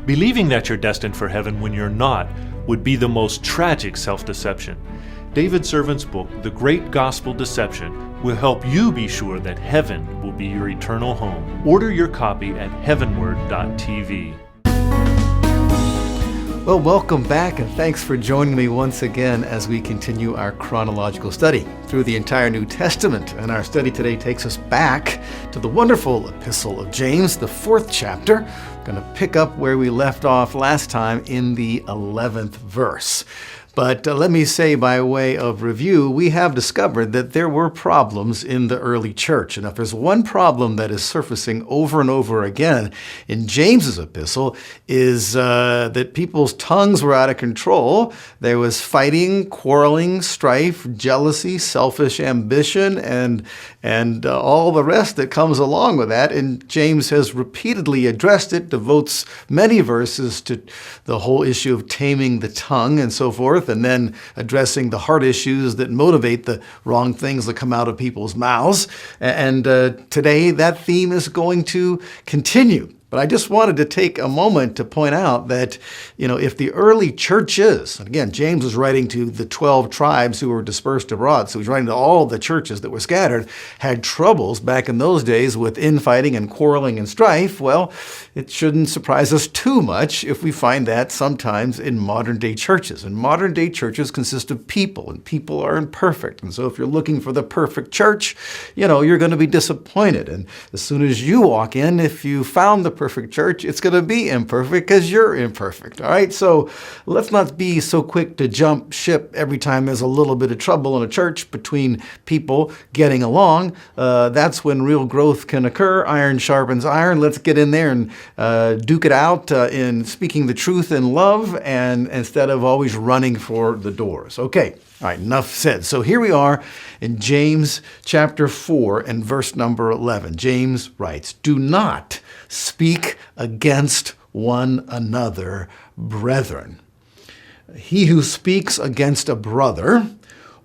Believing that you're destined for heaven when you're not would be the most tragic self-deception. David Servant's book, The Great Gospel Deception, will help you be sure that heaven will be your eternal home. Order your copy at heavenward.tv. Well, welcome back, and thanks for joining me once again as we continue our chronological study through the entire New Testament. And our study today takes us back to the wonderful Epistle of James, the 4th chapter. We're going to pick up where we left off last time in the 11th verse. But let me say, by way of review, we have discovered that there were problems in the early church. And if there's one problem that is surfacing over and over again in James's epistle, is that people's tongues were out of control. There was fighting, quarreling, strife, jealousy, selfish ambition, and all the rest that comes along with that. And James has repeatedly addressed it, devotes many verses to the whole issue of taming the tongue and so forth, and then addressing the heart issues that motivate the wrong things that come out of people's mouths. And today that theme is going to continue. But I just wanted to take a moment to point out that, if the early churches, and again, James was writing to the 12 tribes who were dispersed abroad, so he's writing to all the churches that were scattered, had troubles back in those days with infighting and quarreling and strife. Well, it shouldn't surprise us too much if we find that sometimes in modern day churches. And modern day churches consist of people, and people are imperfect. And so if you're looking for the perfect church, you're going to be disappointed. And as soon as you walk in, if you found the perfect church, it's going to be imperfect because you're imperfect. All right. So let's not be so quick to jump ship every time there's a little bit of trouble in a church between people getting along. That's when real growth can occur. Iron sharpens iron. Let's get in there and duke it out in speaking the truth in love, and instead of always running for the doors. Okay. All right, enough said. So here we are in James chapter 4 and verse number 11. James writes, "Do not speak against one another, brethren. He who speaks against a brother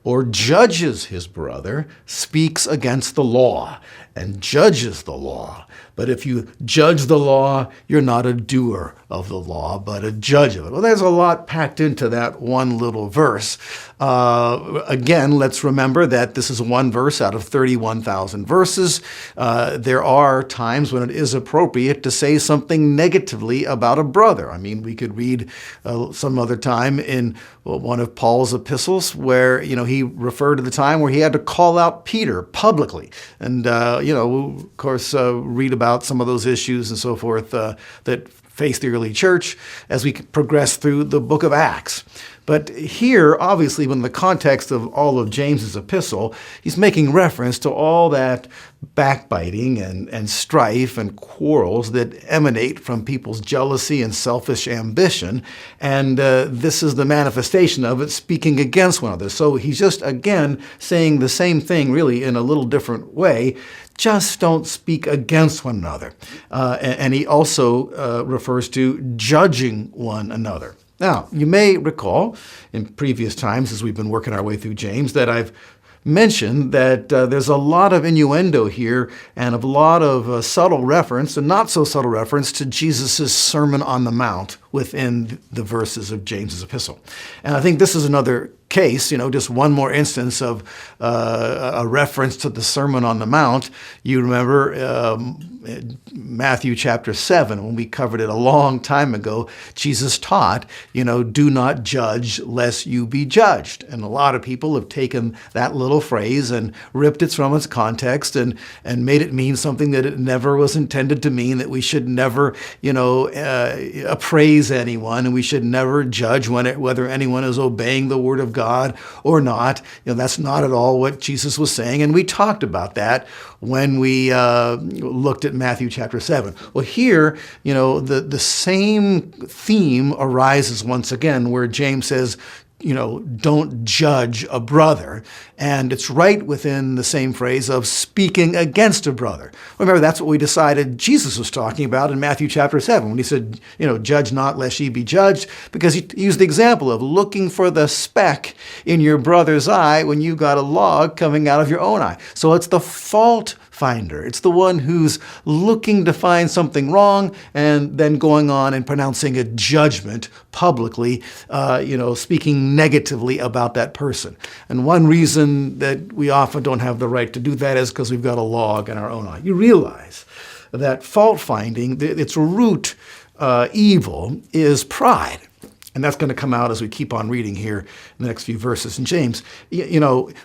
or judges his brother speaks against the law and judges the law. But if you judge the law, you're not a doer of the law, but a judge of it." Well, there's a lot packed into that one little verse. Again, let's remember that this is one verse out of 31,000 verses. There are times when it is appropriate to say something negatively about a brother. I mean, we could read some other time in one of Paul's epistles where, he referred to the time where he had to call out Peter publicly. And, we'll, of course, read about some of those issues and so forth that faced the early church as we progress through the book of Acts. But here, obviously, in the context of all of James's epistle, he's making reference to all that backbiting and strife and quarrels that emanate from people's jealousy and selfish ambition. And this is the manifestation of it, speaking against one another. So he's just, again, saying the same thing, really, in a little different way. Just don't speak against one another. And he also refers to judging one another. Now, you may recall in previous times as we've been working our way through James that I've mentioned that there's a lot of innuendo here and a lot of subtle reference and not so subtle reference to Jesus' Sermon on the Mount within the verses of James's epistle. And I think this is another case, just one more instance of a reference to the Sermon on the Mount. You remember Matthew chapter 7, when we covered it a long time ago, Jesus taught, do not judge lest you be judged. And a lot of people have taken that little phrase and ripped it from its context and made it mean something that it never was intended to mean, that we should never, appraise anyone, and we should never judge whether anyone is obeying the word of God or not. That's not at all what Jesus was saying. And we talked about that when we looked at Matthew chapter 7. Well, here, the same theme arises once again, where James says, don't judge a brother. And it's right within the same phrase of speaking against a brother. Remember, that's what we decided Jesus was talking about in Matthew chapter 7, when he said, judge not lest ye be judged, because he used the example of looking for the speck in your brother's eye when you got a log coming out of your own eye. So it's the fault finder. It's the one who's looking to find something wrong and then going on and pronouncing a judgment publicly, speaking negatively about that person. And one reason that we often don't have the right to do that is because we've got a log in our own eye. You realize that fault finding, its root evil is pride. And that's going to come out as we keep on reading here in the next few verses in James.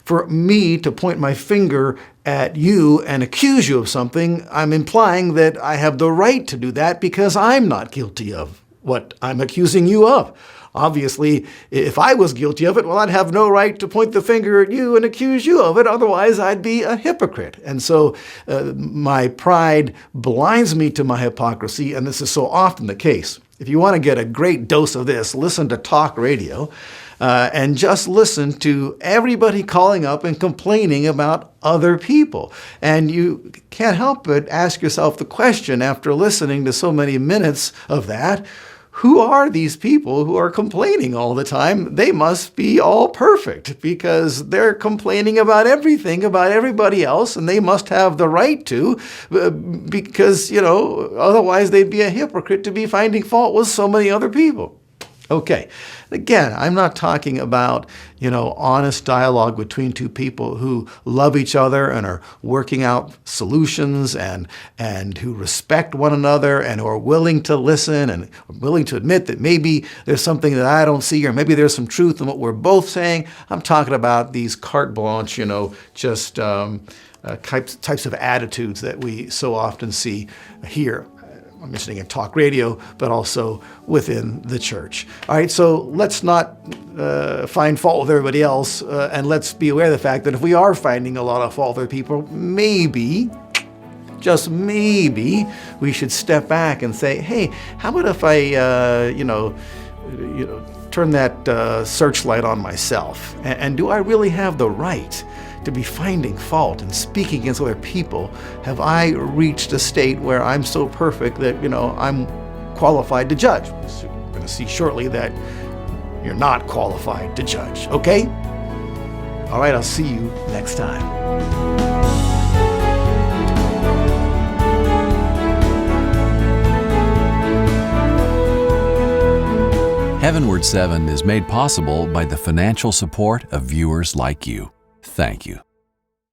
For me to point my finger at you and accuse you of something, I'm implying that I have the right to do that because I'm not guilty of what I'm accusing you of. Obviously, if I was guilty of it, well, I'd have no right to point the finger at you and accuse you of it. Otherwise, I'd be a hypocrite. And so my pride blinds me to my hypocrisy, and this is so often the case. If you want to get a great dose of this, listen to talk radio and just listen to everybody calling up and complaining about other people. And you can't help but ask yourself the question after listening to so many minutes of that, who are these people who are complaining all the time? They must be all perfect because they're complaining about everything, about everybody else, and they must have the right to because, otherwise they'd be a hypocrite to be finding fault with so many other people. Okay, again, I'm not talking about, honest dialogue between two people who love each other and are working out solutions and who respect one another and who are willing to listen and willing to admit that maybe there's something that I don't see or maybe there's some truth in what we're both saying. I'm talking about these carte blanche, types of attitudes that we so often see here. I'm mentioning in talk radio, but also within the church. All right, so let's not find fault with everybody else, and let's be aware of the fact that if we are finding a lot of fault with people, maybe, just maybe, we should step back and say, hey, how about if I, turn that searchlight on myself? And do I really have the right to be finding fault and speaking against other people? Have I reached a state where I'm so perfect that, I'm qualified to judge? So we're going to see shortly that you're not qualified to judge, okay? All right, I'll see you next time. Heavenward 7 is made possible by the financial support of viewers like you. Thank you.